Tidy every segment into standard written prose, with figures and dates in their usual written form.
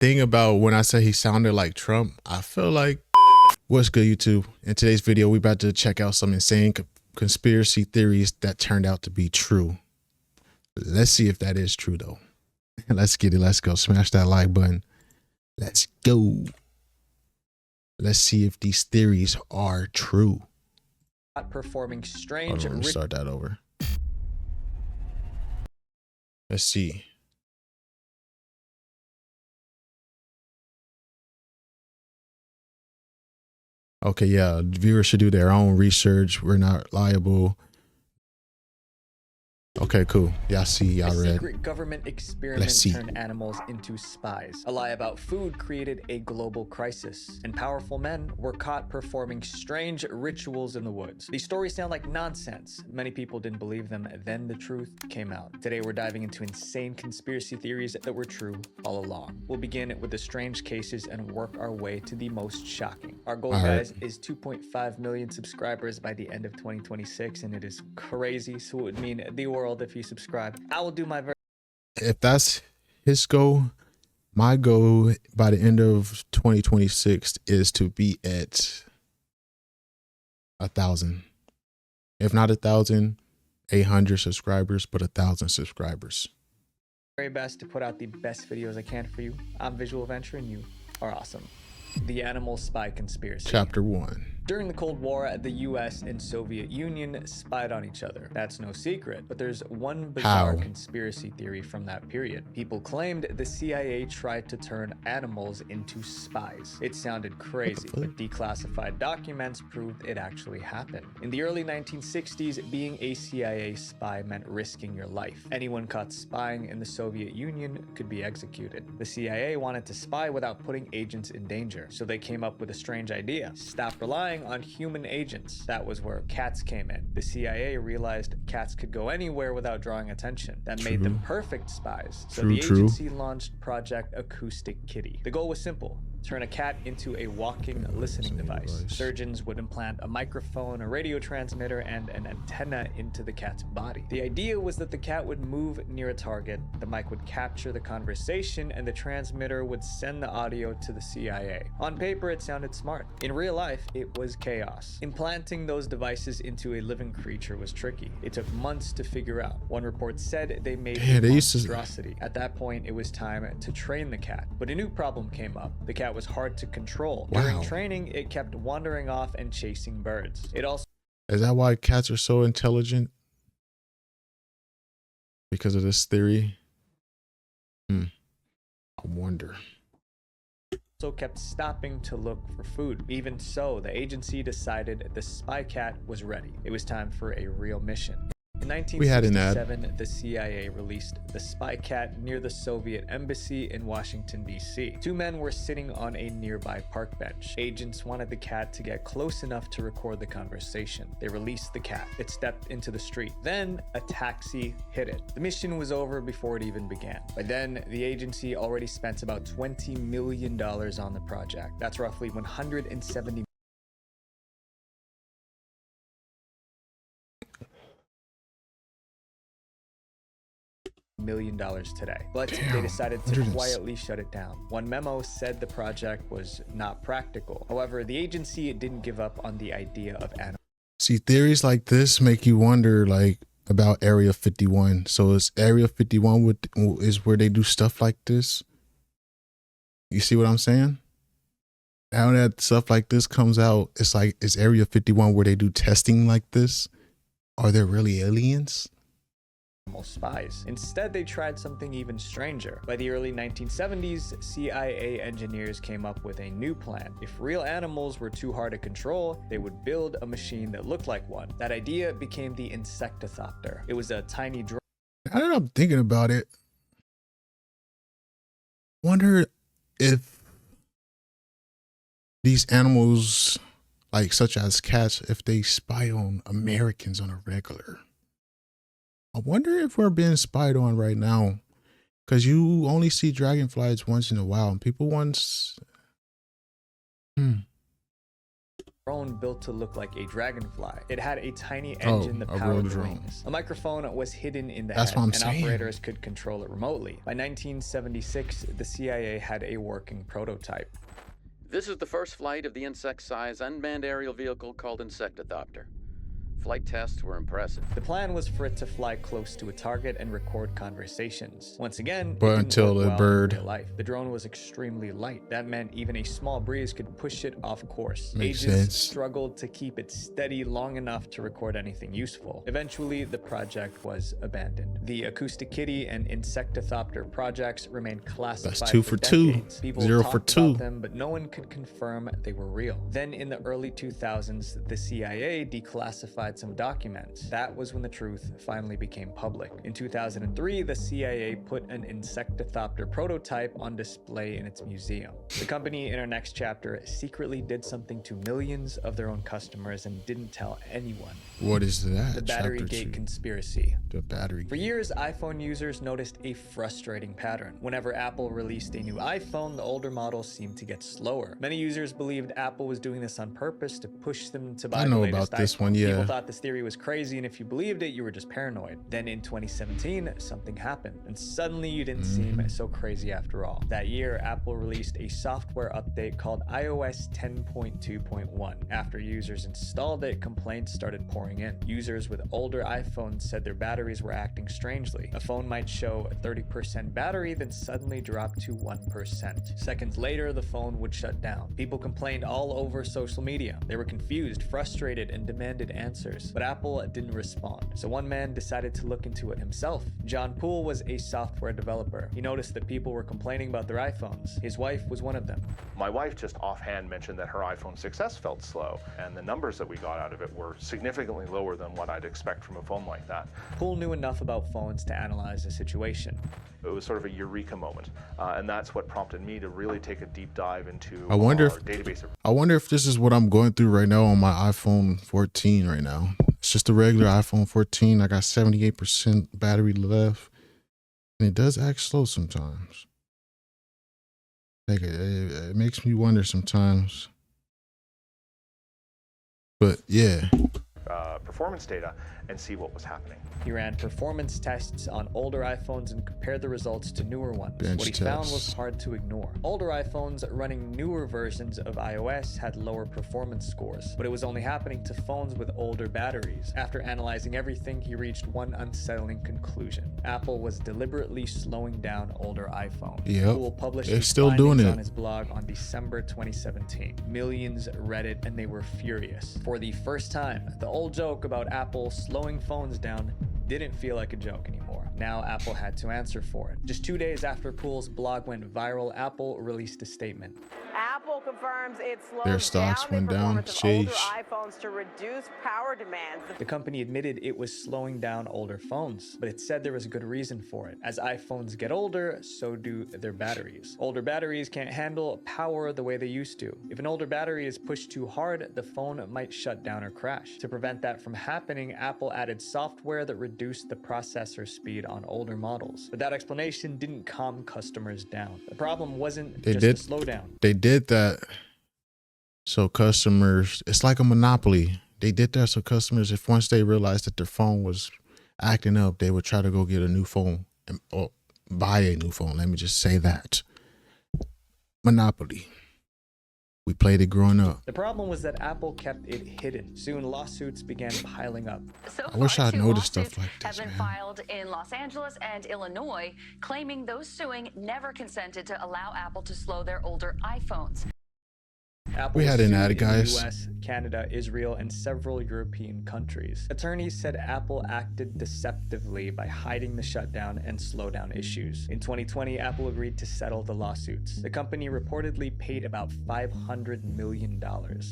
thing about when I say he sounded like Trump, I feel like, what's good, YouTube? In today's video, we about to check out some insane conspiracy theories that turned out to be true. Let's see if that is true, though. Let's get it. Let's go. Smash that like button. Let's go. Let's see if these theories are true. Performing strange. Hold on, let's start that over. Let's see. Okay, yeah, viewers should do their own research. We're not liable. Okay, cool. Y'all see, y'all read. Secret government experiment turned animals into spies. A lie about food created a global crisis, and powerful men were caught performing strange rituals in the woods. These stories sound like nonsense. Many people didn't believe them, then the truth came out. Today we're diving into insane conspiracy theories that were true all along. We'll begin with the strange cases and work our way to the most shocking. Our goal, guys, is 2.5 million subscribers by the end of 2026, and it is crazy, so it would mean the world if you subscribe. I will do my very. If that's his goal, my goal by the end of 2026 is to be at 1,000. If not 1,800 subscribers, but 1,000 subscribers. Very best to put out the best videos I can for you. I'm Visual Venture and you are awesome. The Animal Spy Conspiracy. Chapter 1. During the Cold War, the US and Soviet Union spied on each other. That's no secret, but there's one bizarre conspiracy theory from that period. People claimed the CIA tried to turn animals into spies. It sounded crazy, but declassified documents proved it actually happened. In the early 1960s, being a CIA spy meant risking your life. Anyone caught spying in the Soviet Union could be executed. The CIA wanted to spy without putting agents in danger, so they came up with a strange idea. Stop relying on human agents. That was where cats came in. The CIA realized cats could go anywhere without drawing attention. That made them perfect spies. So the agency launched Project Acoustic Kitty. The goal was simple: turn a cat into a walking listening device. Surgeons would implant a microphone, a radio transmitter, and an antenna into the cat's body. The idea was that the cat would move near a target, the mic would capture the conversation, and the transmitter would send the audio to the CIA. On paper, it sounded smart. In real life, it was chaos. Implanting those devices into a living creature was tricky. It took months to figure out. One report said they made a monstrosity. At that point, it was time to train the cat. But a new problem came up. The cat was hard to control. During training, it kept wandering off and chasing birds. It also— Is that why cats are so intelligent? Because of this theory? I wonder. also kept stopping to look for food. Even so, the agency decided the spy cat was ready. It was time for a real mission. In 1967, the CIA released the spy cat near the Soviet embassy in Washington, D.C. Two men were sitting on a nearby park bench. Agents wanted the cat to get close enough to record the conversation. They released the cat. It stepped into the street. Then a taxi hit it. The mission was over before it even began. By then, the agency already spent about $20 million on the project. That's roughly 170 million today, but they decided to quietly shut it down. One memo said the project was not practical. However, the agency didn't give up on the idea of animals. See, theories like this make you wonder, like, about Area 51. So is Area 51 is where they do stuff like this? You see what I'm saying? Now that stuff like this comes out, it's like, is Area 51 where they do testing like this? Are there really aliens? Spies. Instead, they tried something even stranger. By the early 1970s, CIA engineers came up with a new plan. If real animals were too hard to control, they would build a machine that looked like one. That idea became the insectothopter. It was a tiny drone. Now that I'm thinking about it, wonder if these animals, like such as cats, if they spy on Americans on a regular. I wonder if we're being spied on right now, because you only see dragonflies once in a while, and people once. drone built to look like a dragonfly. It had a tiny engine that powered the wings. A microphone was hidden in the head, and operators could control it remotely. By 1976, the CIA had a working prototype. This is the first flight of the insect-sized unmanned aerial vehicle called Insectothopter. Flight tests were impressive. The plan was for it to fly close to a target and record conversations. Once again, but until the bird. The drone was extremely light. That meant even a small breeze could push it off course. Makes Agents sense. struggled to keep it steady long enough to record anything useful. Eventually, the project was abandoned. The Acoustic Kitty and Insectothopter projects remained classified. That's 2 for 2. People 0 for 2. about them, but no one could confirm they were real. Then in the early 2000s, the CIA declassified some documents. That was when the truth finally became public. In 2003, the CIA put an Insectothopter prototype on display in its museum. The company, in our next chapter, secretly did something to millions of their own customers and didn't tell anyone. What is that? The Battery Gate Conspiracy. The battery. For years, iPhone users noticed a frustrating pattern. Whenever Apple released a new iPhone, the older models seemed to get slower. Many users believed Apple was doing this on purpose to push them to buy the latest about this iPhone. one, yeah. People thought this theory was crazy, and if you believed it, you were just paranoid. Then in 2017, something happened, and suddenly you didn't seem so crazy after all. That year, Apple released a software update called iOS 10.2.1. After users installed it, complaints started pouring in. Users with older iPhones said their batteries were acting strangely. A phone might show a 30% battery, then suddenly drop to 1%. Seconds later, the phone would shut down. People complained all over social media. They were confused, frustrated, and demanded answers. But Apple didn't respond. So one man decided to look into it himself. John Poole was a software developer. He noticed that people were complaining about their iPhones. His wife was one of them. My wife just offhand mentioned that her iPhone 6S felt slow, and the numbers that we got out of it were significantly lower than what I'd expect from a phone like that. Poole knew enough about phones to analyze the situation. It was sort of a eureka moment, and that's what prompted me to really take a deep dive into I wonder our database. I wonder if this is what I'm going through right now on my iPhone 14 right now. It's just a regular iPhone 14. I got 78% battery left, and it does act slow sometimes. Like it makes me wonder sometimes. But yeah. Performance data and see what was happening. He ran performance tests on older iPhones and compared the results to newer ones. What he found was hard to ignore. Older iPhones running newer versions of iOS had lower performance scores, but it was only happening to phones with older batteries. After analyzing everything, he reached one unsettling conclusion. Apple was deliberately slowing down older iPhones. Poole published his findings on his blog on December 2017. Millions read it and they were furious. For the first time, the old joke about Apple slowing phones down didn't feel like a joke anymore. Now Apple had to answer for it. Just 2 days after Poole's blog went viral, Apple released a statement. Apple confirms it slowed their stocks down went down. Older iPhones to reduce power demands. The company admitted it was slowing down older phones, but it said there was a good reason for it. As iPhones get older, so do their batteries. Older batteries can't handle power the way they used to. If an older battery is pushed too hard, the phone might shut down or crash. To prevent that from happening, Apple added software that reduced the processor speed on older models. But that explanation didn't calm customers down. The problem wasn't just the slowdown. They did that so customers, it's like a monopoly. They did that so customers, if once they realized that their phone was acting up, they would try to go get a new phone or buy a new phone. Let me just say that. Monopoly. We played it growing up. The problem was that Apple kept it hidden. Soon lawsuits began piling up. I wish I'd noticed stuff like this. Have been filed in Los Angeles and Illinois, claiming those suing never consented to allow Apple to slow their older iPhones. Apple we had an ad, in guys. the US, Canada, Israel, and several European countries. Attorneys said Apple acted deceptively by hiding the shutdown and slowdown issues. In 2020, Apple agreed to settle the lawsuits. The company reportedly paid about $500 million.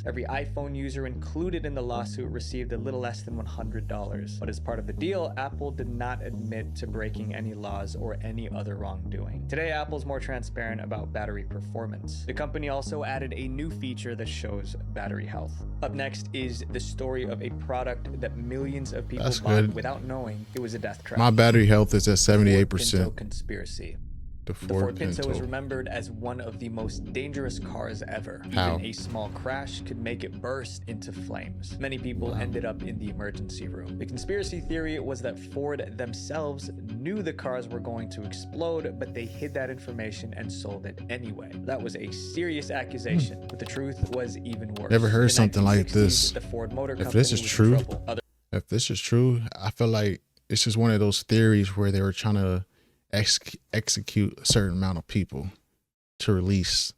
Every iPhone user included in the lawsuit received a little less than $100. But as part of the deal, Apple did not admit to breaking any laws or any other wrongdoing. Today, Apple's more transparent about battery performance. The company also added a new feature that shows battery health. Up next is the story of a product that millions of people bought without knowing it was a death trap. My battery health is at 78%. Conspiracy. The Ford Pinto is remembered as one of the most dangerous cars ever. How? Even a small crash could make it burst into flames. Many people ended up in the emergency room. The conspiracy theory was that Ford themselves knew the cars were going to explode, but they hid that information and sold it anyway. That was a serious accusation, but the truth was even worse. Never heard In something like 1960s, this. The Ford Motor If Company this is was in true, trouble. if this is true, I feel like it's just one of those theories where they were trying to execute a certain amount of people to release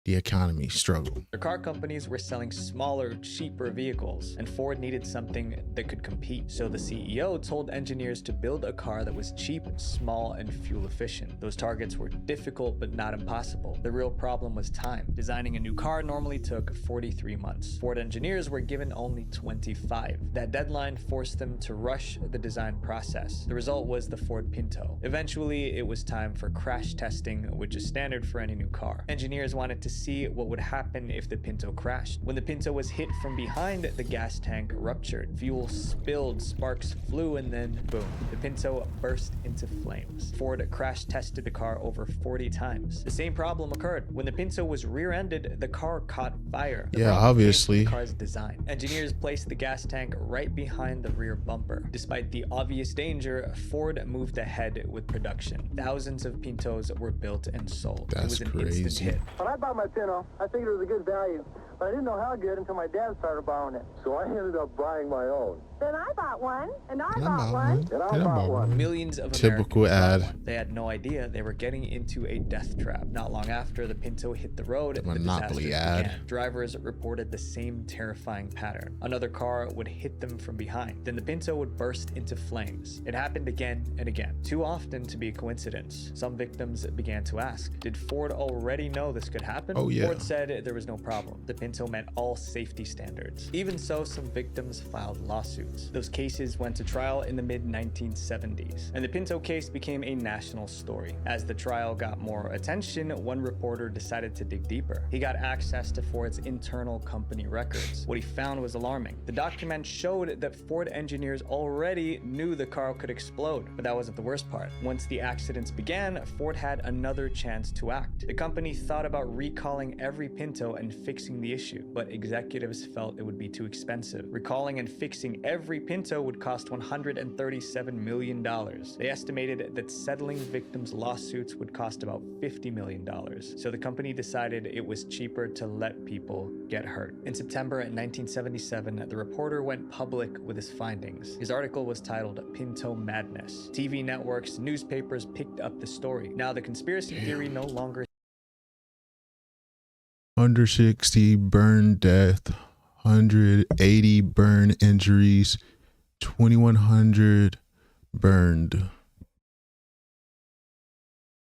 the economy struggle. The car companies were selling smaller, cheaper vehicles, and Ford needed something that could compete. So the CEO told engineers to build a car that was cheap, small, and fuel efficient. Those targets were difficult, but not impossible. The real problem was time. Designing a new car normally took 43 months. Ford engineers were given only 25. That deadline forced them to rush the design process. The result was the Ford Pinto. Eventually, it was time for crash testing, which is standard for any new car. Engineers wanted to see what would happen if the Pinto crashed. When the Pinto was hit from behind, the gas tank ruptured. Fuel spilled, sparks flew, and then boom, the Pinto burst into flames. Ford crash tested the car over 40 times. The same problem occurred. When the Pinto was rear-ended, the car caught fire. The Yeah, problem came from obviously. the car's design. Engineers placed the gas tank right behind the rear bumper. Despite the obvious danger, Ford moved ahead with production. Thousands of Pintos were built and sold. It That's was an crazy. instant hit. When I bought my Pinto, I figured it was a good value, but I didn't know how good until my dad started borrowing it. So I ended up buying my own. Then I bought one, and I And bought one. And I bought one. Millions of Typical Americans bought ad. one. They had no idea they were getting into a death trap. Not long after the Pinto hit the road, the Monopoly disasters ad. began. Drivers reported the same terrifying pattern. Another car would hit them from behind. Then the Pinto would burst into flames. It happened again and again. Too often to be a coincidence. Some victims began to ask, did Ford already know this could happen? Oh, yeah. Ford said there was no problem. The Pinto met all safety standards. Even so, some victims filed lawsuits. Those cases went to trial in the mid-1970s, and the Pinto case became a national story. As the trial got more attention, one reporter decided to dig deeper. He got access to Ford's internal company records. What he found was alarming. The document showed that Ford engineers already knew the car could explode, but that wasn't the worst part. Once the accidents began, Ford had another chance to act. The company thought about recalling every Pinto and fixing the issue, but executives felt it would be too expensive. Recalling and fixing every Pinto would cost $137 million. They estimated that settling victims' lawsuits would cost about $50 million. So the company decided it was cheaper to let people get hurt. In September 1977, the reporter went public with his findings. His article was titled Pinto Madness. TV networks, newspapers picked up the story. Now the conspiracy theory no longer 160 burn death, 180 burn injuries, 2,100 burned.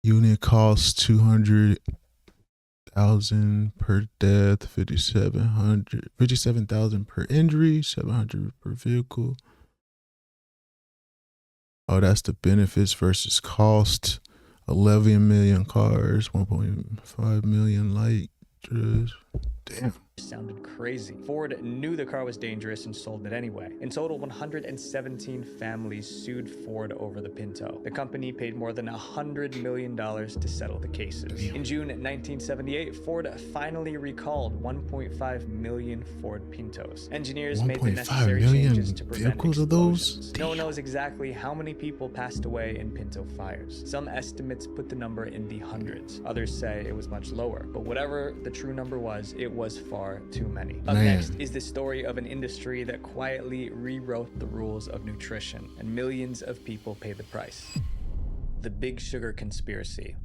Unit cost 200,000 per death, 57,000 per injury, 700 per vehicle. Oh, that's the benefits versus cost. 11 million cars, 1.5 million light. Damn. sounded crazy. Ford knew the car was dangerous and sold it anyway. In total, 117 families sued Ford over the Pinto. The company paid more than $100 million to settle the cases. In June 1978, Ford finally recalled 1.5 million Ford Pintos. Engineers made the necessary changes to prevent explosions. No one knows exactly how many people passed away in Pinto fires. Some estimates put the number in the hundreds. Others say it was much lower. But whatever the true number was, it was far too many. Up next is the story of an industry that quietly rewrote the rules of nutrition, and millions of people paid the price. The Big Sugar Conspiracy.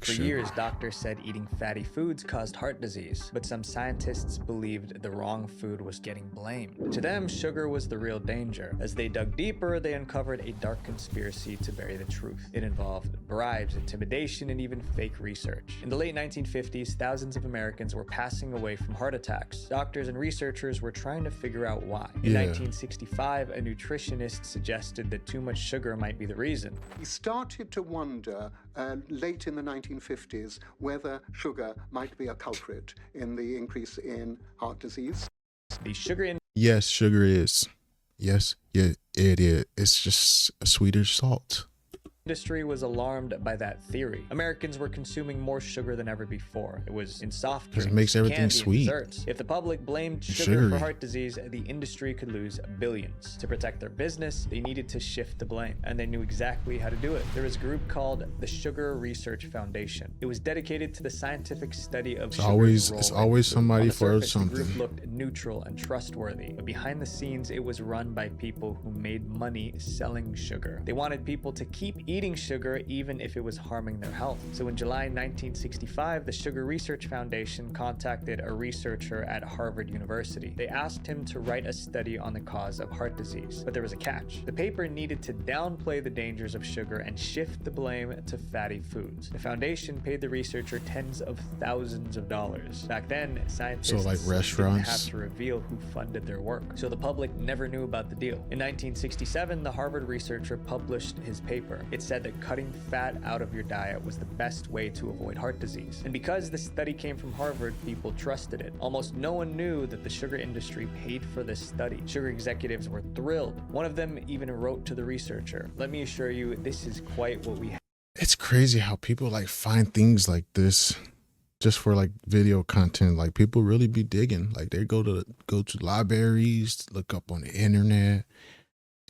For years, doctors said eating fatty foods caused heart disease, but some scientists believed the wrong food was getting blamed. To them, sugar was the real danger. As they dug deeper, they uncovered a dark conspiracy to bury the truth. It involved bribes, intimidation, and even fake research. In the late 1950s, thousands of Americans were passing away from heart attacks. Doctors and researchers were trying to figure out why. In 1965, a nutritionist suggested that too much sugar might be the reason. We started to wonder late in the 1950s whether sugar might be a culprit in the increase in heart disease. The sugar Yes, sugar is. Yes, yeah, it is. It's just a sweeter salt. industry was alarmed by that theory. Americans were consuming more sugar than ever before. It was in soft drinks, it makes everything candy, sweet. and desserts. If the public blamed sugar Sugary. for heart disease, the industry could lose billions. To protect their business, they needed to shift the blame, and they knew exactly how to do it. There was a group called the Sugar Research Foundation. It was dedicated to the scientific study of sugar's role It's in always food. somebody On the for surface, something. The group looked neutral and trustworthy, but behind the scenes, it was run by people who made money selling sugar. They wanted people to keep eating sugar even if it was harming their health. So in July 1965, the Sugar Research Foundation contacted a researcher at Harvard University. They asked him to write a study on the cause of heart disease, but there was a catch. The paper needed to downplay the dangers of sugar and shift the blame to fatty foods. The foundation paid the researcher tens of thousands of dollars. Back then, scientists So, like, didn't restaurants? have to reveal who funded their work, so the public never knew about the deal. In 1967, the Harvard researcher published his paper. It said that cutting fat out of your diet was the best way to avoid heart disease. And because the study came from Harvard, people trusted it. Almost no one knew that the sugar industry paid for this study. Sugar executives were thrilled. One of them even wrote to the researcher, "Let me assure you, this is quite what we have." It's crazy how people like find things like this just for like video content. Like people really be digging. Like they go to libraries, look up on the internet.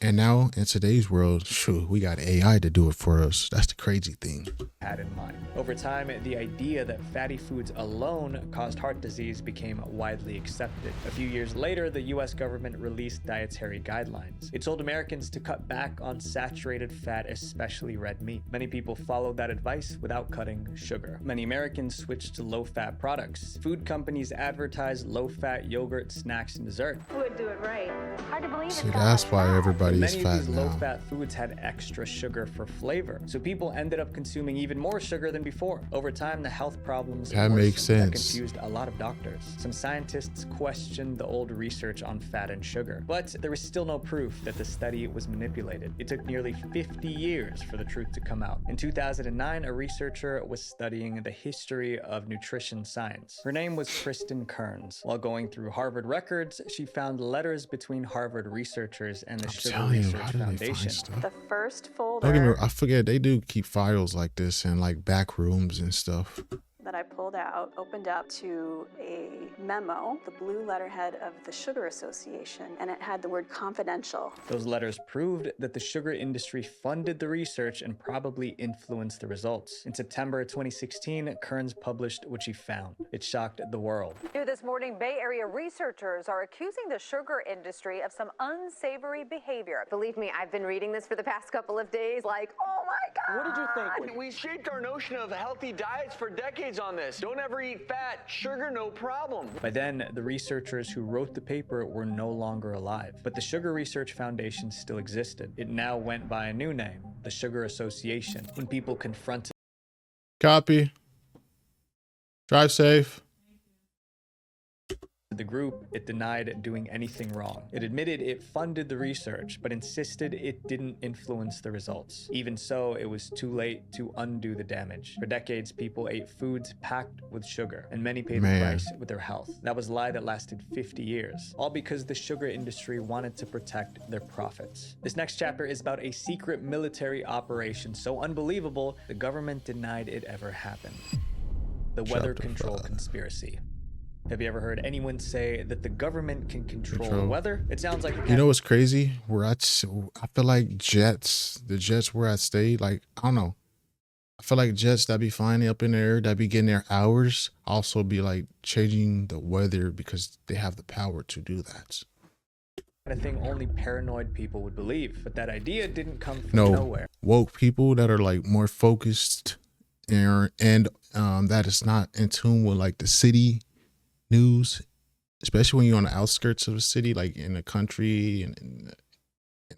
And now in today's world, shoot, we got AI to do it for us. That's the crazy thing. Had in mind. Over time, the idea that fatty foods alone caused heart disease became widely accepted. A few years later, the US government released dietary guidelines. It told Americans to cut back on saturated fat, especially red meat. Many people followed that advice without cutting sugar. Many Americans switched to low-fat products. Food companies advertised low-fat yogurt, snacks, and dessert. Who would do it right? Hard to believe. See, that's why everybody is Many of fat these now. low-fat foods had extra sugar for flavor, so people ended up consuming even more sugar than before. Over time, the health problems That makes worsened. That sense. confused a lot of doctors. Some scientists questioned the old research on fat and sugar, but there was still no proof that the study was manipulated. It took nearly 50 years for the truth to come out. In 2009, a researcher was studying the history of nutrition science. Her name was Kristen Kearns. While going through Harvard records, she found letters between Harvard researchers and the Sugar Telling you, Research how do they Foundation. find stuff? The first Don't get me folder wrong, I forget they do keep files like this in like back rooms and stuff. that I pulled out opened up to a memo, the blue letterhead of the Sugar Association, and it had the word confidential. Those letters proved that the sugar industry funded the research and probably influenced the results. In September 2016, Kearns published what she found. It shocked the world. New this morning, Bay Area researchers are accusing the sugar industry of some unsavory behavior. Believe me, I've been reading this for the past couple of days, like, oh my God. What did you think? We shaped our notion of healthy diets for decades on this. Don't ever eat fat, sugar, no problem. By then, the researchers who wrote the paper were no longer alive, but the Sugar Research Foundation still existed. It now went by a new name, the Sugar Association. When people confronted Copy. Drive safe. the group, it denied doing anything wrong. It admitted it funded the research, but insisted it didn't influence the results. Even so, it was too late to undo the damage. For decades, people ate foods packed with sugar, and many paid the price with their health. That was a lie that lasted 50 years, all because the sugar industry wanted to protect their profits. This next chapter is about a secret military operation so unbelievable, the government denied it ever happened. The weather control conspiracy. Have you ever heard anyone say that the government can control weather? It sounds like You know what's crazy? I feel like the jets where I stayed, like, I don't know. I feel like jets that be flying up in the air, that be getting their hours, also be like changing the weather because they have the power to do that. a thing only paranoid people would believe, but that idea didn't come from nowhere. Woke people that are like more focused and that is not in tune with like the city news, especially when you're on the outskirts of a city, like in the country and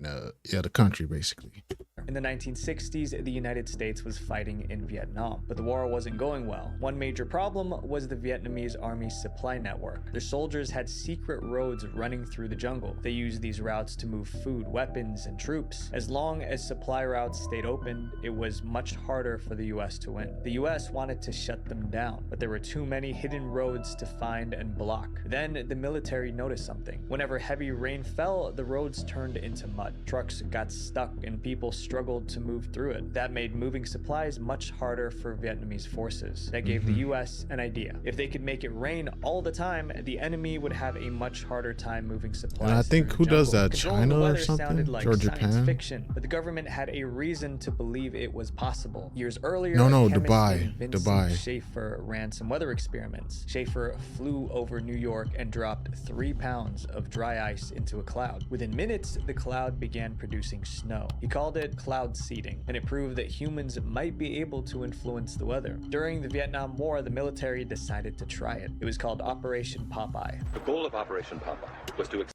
the country basically. In the 1960s, the United States was fighting in Vietnam, but the war wasn't going well. One major problem was the Vietnamese army's supply network. Their soldiers had secret roads running through the jungle. They used these routes to move food, weapons, and troops. As long as supply routes stayed open, it was much harder for the US to win. The US wanted to shut them down, but there were too many hidden roads to find and block. Then the military noticed something. Whenever heavy rain fell, the roads turned into mud. Trucks got stuck and people struggled struggled to move through it. That made moving supplies much harder for Vietnamese forces. That gave the US an idea. If they could make it rain all the time, the enemy would have a much harder time moving supplies. And I think who does that? China or something? Like or science Japan? fiction, but the government had a reason to believe it was possible. Years earlier, No, chemist Dubai. named Vincent Schaefer ran some weather experiments. Schaefer flew over New York and dropped 3 pounds of dry ice into a cloud. Within minutes, the cloud began producing snow. He called it cloud seeding, and it proved that humans might be able to influence the weather. During the Vietnam War, the military decided to try it. It was called Operation Popeye. The goal of Operation Popeye was to...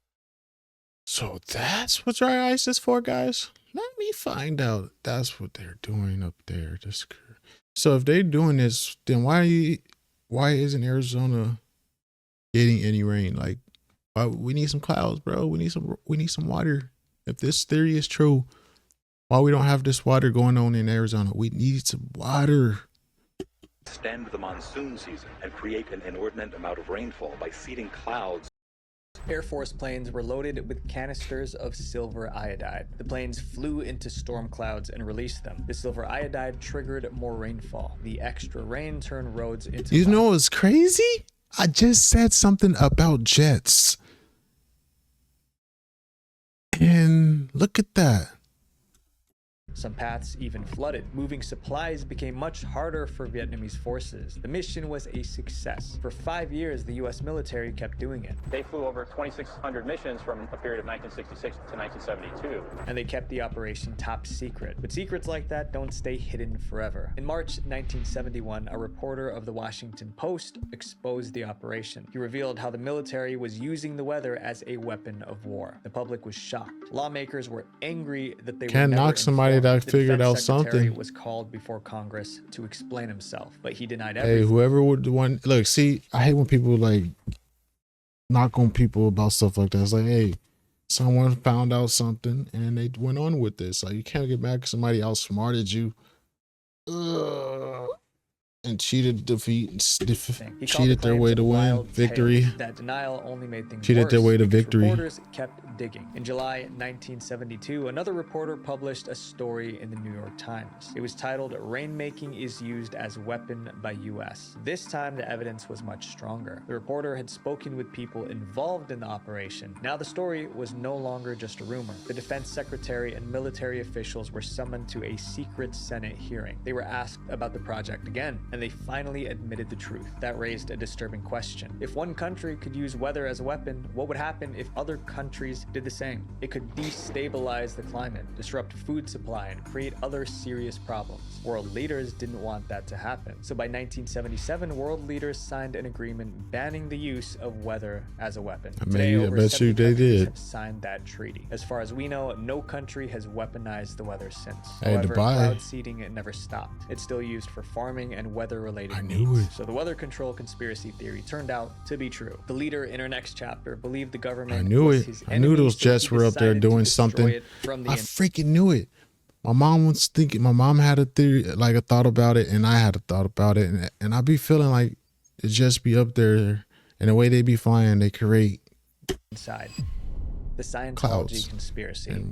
So that's what dry ice is for, guys? Let me find out. That's what they're doing up there. So if they're doing this, then why isn't Arizona getting any rain? Like, we need some clouds, bro. We need some water. If this theory is true, why we don't have this water going on in Arizona? We need some water. Extend the monsoon season and create an inordinate amount of rainfall by seeding clouds. Air Force planes were loaded with canisters of silver iodide. The planes flew into storm clouds and released them. The silver iodide triggered more rainfall. The extra rain turned roads into... You know what's crazy? I just said something about jets. And look at that. Some paths even flooded. Moving supplies became much harder for Vietnamese forces. The mission was a success. For 5 years, the US military kept doing it. They flew over 2,600 missions from a period of 1966 to 1972. And they kept the operation top secret. But secrets like that don't stay hidden forever. In March 1971, a reporter of the Washington Post exposed the operation. He revealed how the military was using the weather as a weapon of war. The public was shocked. Lawmakers were angry that they can't knock somebody that figured out something. Was called before Congress to explain himself, but he denied everything. Hey, whoever would want, look, see, I hate when people like knock on people about stuff like that. It's like, hey, someone found out something and they went on with this. Like, you can't get mad because somebody outsmarted you. And cheated cheated their way to win victory. That denial only made things cheated worse their way to victory. Reporters kept digging. In July 1972, another reporter published a story in the New York Times. It was titled "Rainmaking is Used as Weapon by U.S." This time, the evidence was much stronger. The reporter had spoken with people involved in the operation. Now the story was no longer just a rumor. The defense secretary and military officials were summoned to a secret Senate hearing. They were asked about the project again, and they finally admitted the truth. That raised a disturbing question. If one country could use weather as a weapon, what would happen if other countries did the same? It could destabilize the climate, disrupt food supply, and create other serious problems. World leaders didn't want that to happen. So by 1977, world leaders signed an agreement banning the use of weather as a weapon. Today, over 70 countries have signed that treaty. As far as we know, no country has weaponized the weather since. However, cloud seeding never stopped. It's still used for farming and weather-related needs. So the weather control conspiracy theory turned out to be true. The leader in our next chapter believed the government I knew those jets were up there doing something. I freaking knew it. My mom was thinking, my mom had a theory, like a thought about it, and I had a thought about it. And I be feeling like it just be up there, and the way they be flying, they create inside the Scientology clouds. Conspiracy.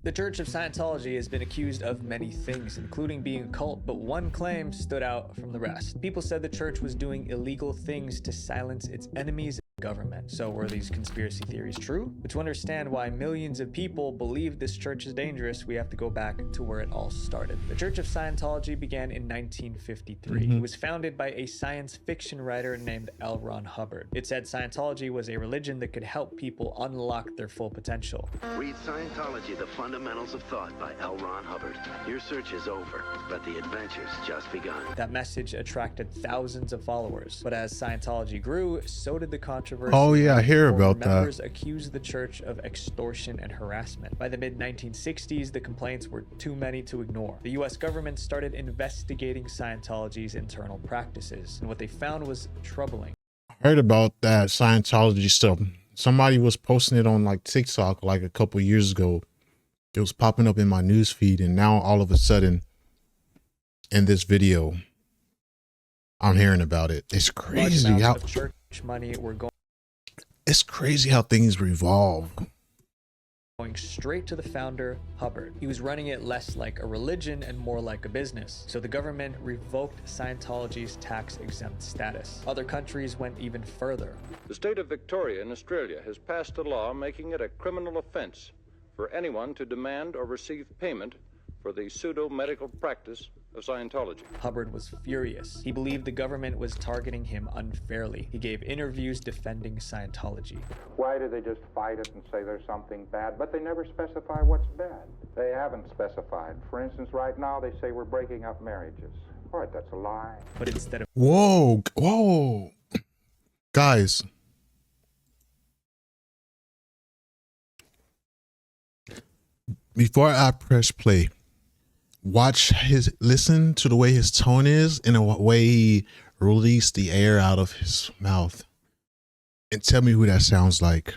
The Church of Scientology has been accused of many things, including being a cult, but one claim stood out from the rest. People said the church was doing illegal things to silence its enemies in government. So were these conspiracy theories true? But to understand why millions of people believe this church is dangerous, we have to go back to where it all started. The Church of Scientology began in 1953. It was founded by a science fiction writer named L. Ron Hubbard. It said Scientology was a religion that could help people unlock their full potential. Read Scientology, The Fundamentals of Thought by L. Ron Hubbard. Your search is over, but the adventure's just begun. That message attracted thousands of followers, but as Scientology grew, so did the controversy. Oh yeah, I hear about that. Members accused the church of extortion and harassment. By the mid-1960s, the complaints were too many to ignore. The US government started investigating Scientology's internal practices, and what they found was troubling. I heard about that Scientology stuff. Somebody was posting it on like TikTok like a couple years ago. It was popping up in my news feed, and now all of a sudden in this video I'm hearing about it. It's crazy how church money were going it's crazy how things revolve going straight to the founder, Hubbard. He was running it less like a religion and more like a business. So the government revoked Scientology's tax-exempt status. Other countries went even further. The state of Victoria in Australia has passed a law making it a criminal offense for anyone to demand or receive payment for the pseudo-medical practice of Scientology. Hubbard was furious. He believed the government was targeting him unfairly. He gave interviews defending Scientology. Why do they just fight it and say there's something bad, but they never specify what's bad? They haven't specified. For instance, right now they say we're breaking up marriages. All right, that's a lie. But instead of... Whoa. Guys. Before I press play, listen to the way his tone is and the way he released the air out of his mouth, and tell me who that sounds like.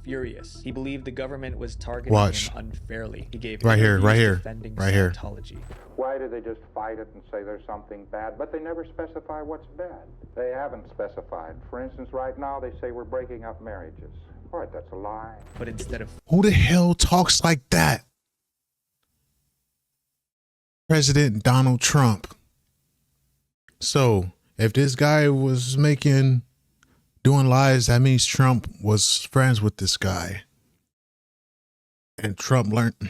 Furious. He believed the government was targeting him unfairly. He gave right here. defending Scientology. Why do they just fight it and say there's something bad, but they never specify what's bad? They haven't specified. For instance, right now they say we're breaking up marriages. All right, that's a lie. But instead of... Who the hell talks like that? President Donald Trump. So if this guy was doing lies, that means Trump was friends with this guy. And Trump learned.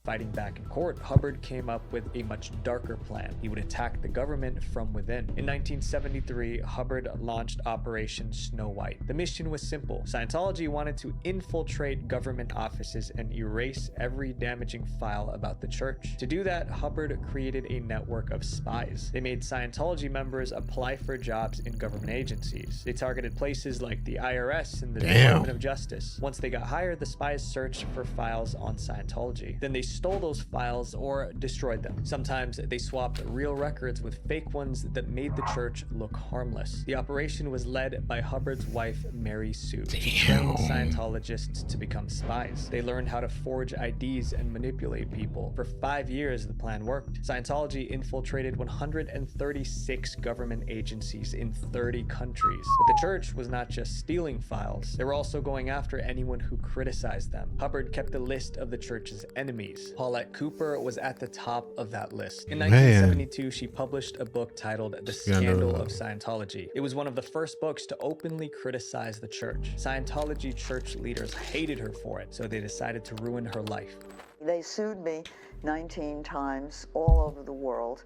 Fighting back in court, Hubbard came up with a much darker plan. He would attack the government from within. In 1973, Hubbard launched Operation Snow White. The mission was simple. Scientology wanted to infiltrate government offices and erase every damaging file about the church. To do that, Hubbard created a network of spies. They made Scientology members apply for jobs in government agencies. They targeted places like the IRS and the Department of Justice. Once they got hired, the spies searched for files on Scientology. Then they stole those files or destroyed them. Sometimes they swapped real records with fake ones that made the church look harmless. The operation was led by Hubbard's wife, Mary Sue. She trained Scientologists to become spies. They learned how to forge IDs and manipulate people. For 5 years, the plan worked. Scientology infiltrated 136 government agencies in 30 countries. But the church was not just stealing files. They were also going after anyone who criticized them. Hubbard kept a list of the church's enemies. Paulette Cooper was at the top of that list. In 1972, she published a book titled The Scandal of Scientology. It was one of the first books to openly criticize the church. Scientology church leaders hated her for it, so they decided to ruin her life. They sued me 19 times all over the world,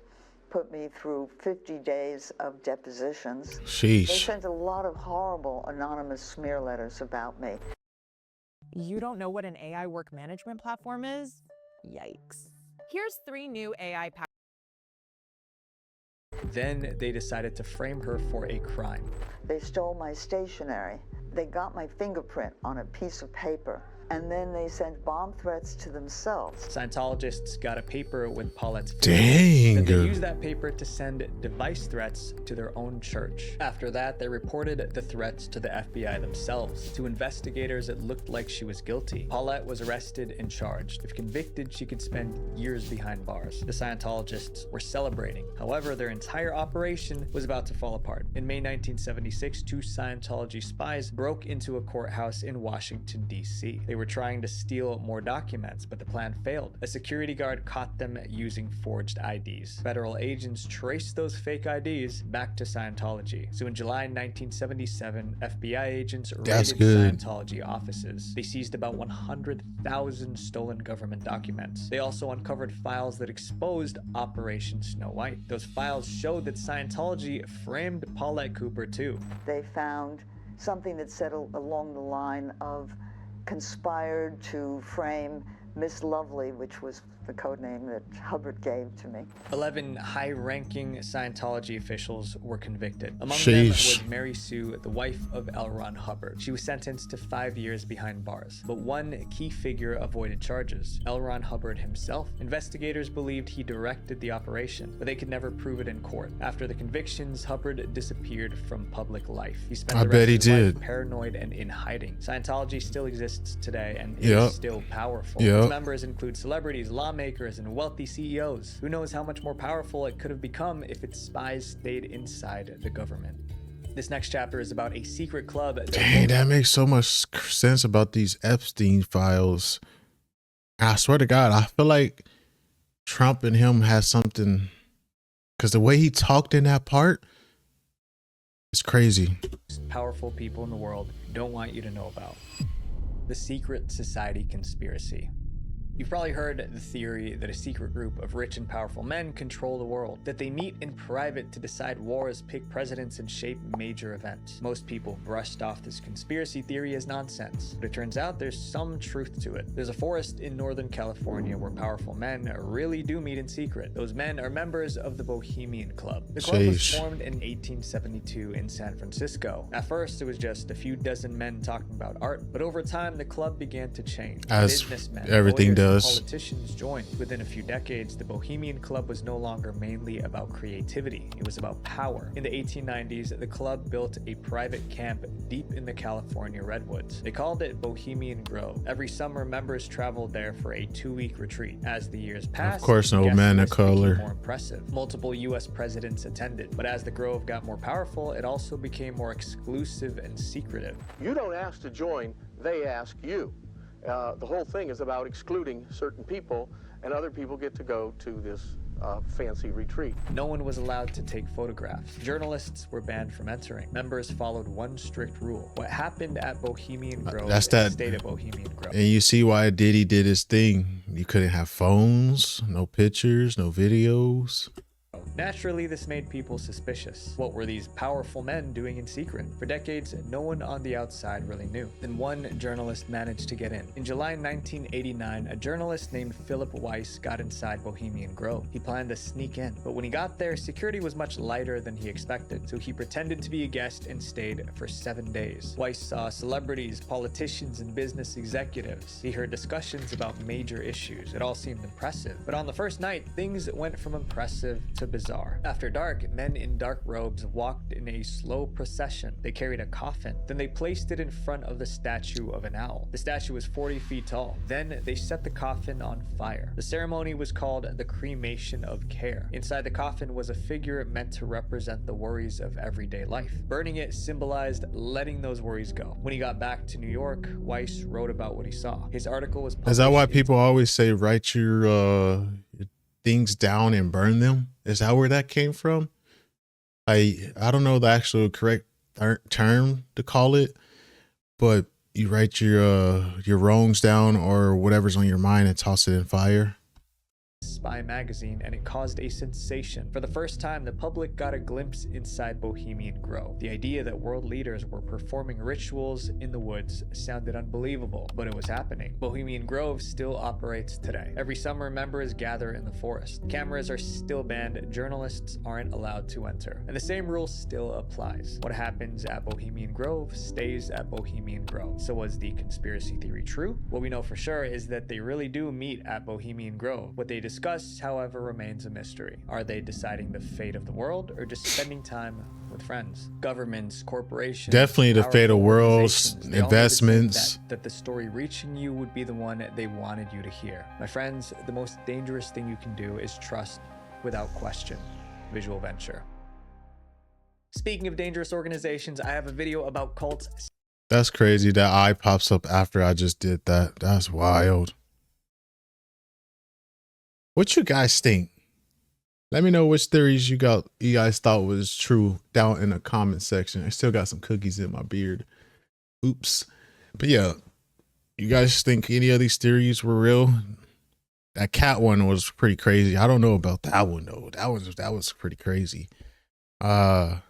put me through 50 days of depositions. Sheesh. They sent a lot of horrible anonymous smear letters about me. You don't know what an AI work management platform is? Yikes. Here's 3 new AI Then they decided to frame her for a crime. They stole my stationery. They got my fingerprint on a piece of paper. And then they sent bomb threats to themselves. Scientologists got a paper with Paulette's Dang. Then they used that paper to send device threats to their own church. After that, they reported the threats to the FBI themselves. To investigators, it looked like she was guilty. Paulette was arrested and charged. If convicted, she could spend years behind bars. The Scientologists were celebrating. However, their entire operation was about to fall apart. In May 1976, 2 Scientology spies broke into a courthouse in Washington, D.C. They were trying to steal more documents, but the plan failed. A security guard caught them using forged IDs. Federal agents traced those fake IDs back to Scientology. So in July 1977, FBI agents raided Scientology offices. They seized about 100,000 stolen government documents. They also uncovered files that exposed Operation Snow White. Those files showed that Scientology framed Paulette Cooper too. They found something that said along the line of conspired to frame Miss Lovely, which was the code name that Hubbard gave to me. 11 high-ranking Scientology officials were convicted. Among them was Mary Sue, the wife of L. Ron Hubbard. She was sentenced to 5 years behind bars. But one key figure avoided charges, L. Ron Hubbard himself. Investigators believed he directed the operation, but they could never prove it in court. After the convictions, Hubbard disappeared from public life. He spent the rest of his life paranoid and in hiding. Scientology still exists today and is still powerful. Its members include celebrities, lawmakers, and wealthy CEOs. Who knows how much more powerful it could have become if its spies stayed inside the government. This next chapter is about a secret club. Dang, that makes so much sense about these Epstein files. I swear to God, I feel like Trump and him has something, because the way he talked in that part is crazy. Powerful people in the world don't want you to know about. The secret society conspiracy. You've probably heard the theory that a secret group of rich and powerful men control the world, that they meet in private to decide wars, pick presidents, and shape major events. Most people brushed off this conspiracy theory as nonsense, but it turns out there's some truth to it. There's a forest in Northern California where powerful men really do meet in secret. Those men are members of the Bohemian Club. The club was formed in 1872 in San Francisco. At first, it was just a few dozen men talking about art, but over time, the club began to change. As businessmen, everything does. Politicians joined. Within a few decades, the Bohemian Club was no longer mainly about creativity. It was about power. In the 1890s, the club built a private camp deep in the California redwoods. They called it Bohemian Grove. Every summer, members traveled there for a 2-week retreat. As the years passed, of course, no man of color. More impressive. Multiple U.S. presidents attended, but as the Grove got more powerful, it also became more exclusive and secretive. You don't ask to join, they ask you. The whole thing is about excluding certain people, and other people get to go to this fancy retreat. No one was allowed to take photographs. Journalists were banned from entering. Members followed one strict rule. What happened at Bohemian Grove stayed at Bohemian Grove. And you see why Diddy did his thing. You couldn't have phones, no pictures, no videos. Naturally, this made people suspicious. What were these powerful men doing in secret? For decades, no one on the outside really knew. Then one journalist managed to get in. In July 1989, a journalist named Philip Weiss got inside Bohemian Grove. He planned to sneak in, but when he got there, security was much lighter than he expected, so he pretended to be a guest and stayed for 7 days. Weiss saw celebrities, politicians, and business executives. He heard discussions about major issues. It all seemed impressive. But on the first night, things went from impressive to bizarre. After dark, men in dark robes walked in a slow procession. They carried a coffin. Then they placed it in front of the statue of an owl. The statue was 40 feet tall. Then they set the coffin on fire. The ceremony was called the cremation of care. Inside the coffin was a figure meant to represent the worries of everyday life. Burning it symbolized letting those worries go. When he got back to New York, Weiss wrote about what he saw. His article was published. Is that why people always say write your things down and burn them? Is that where that came from? I don't know the actual correct term to call it, but you write your wrongs down or whatever's on your mind and toss it in fire. Spy magazine, and it caused a sensation. For the first time, the public got a glimpse inside Bohemian Grove. The idea that world leaders were performing rituals in the woods sounded unbelievable, but it was happening. Bohemian Grove still operates today. Every summer, members gather in the forest. Cameras are still banned. Journalists aren't allowed to enter. And the same rule still applies. What happens at Bohemian Grove stays at Bohemian Grove. So was the conspiracy theory true? What we know for sure is that they really do meet at Bohemian Grove. What they discuss, however, remains a mystery. Are they deciding the fate of the world or just spending time with friends? Governments, corporations, definitely the fate of worlds, investments. That the story reaching you would be the one they wanted you to hear. My friends, the most dangerous thing you can do is trust without question. Visual Venture. Speaking of dangerous organizations, I have a video about cults. That's crazy. That eye pops up after I just did that. That's wild. What you guys think? Let me know which theories you guys thought was true down in the comment section. I still got some cookies in my beard. Oops. But yeah, you guys think any of these theories were real? That cat one was pretty crazy. I don't know about that one though. That was pretty crazy. The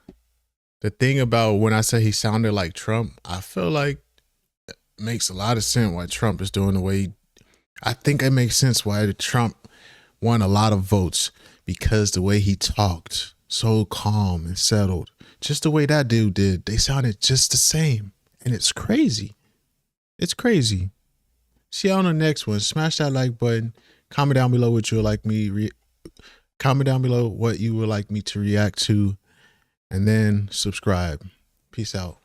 thing about when I say he sounded like Trump, I feel like it makes a lot of sense why Trump is doing the way I think it makes sense why Trump won a lot of votes, because the way he talked, so calm and settled, just the way that dude did, they sounded just the same. And it's crazy. It's crazy. See you on the next one. Smash that like button. Comment down below what you would like me comment down below what you would like me to react to, and then subscribe. Peace out.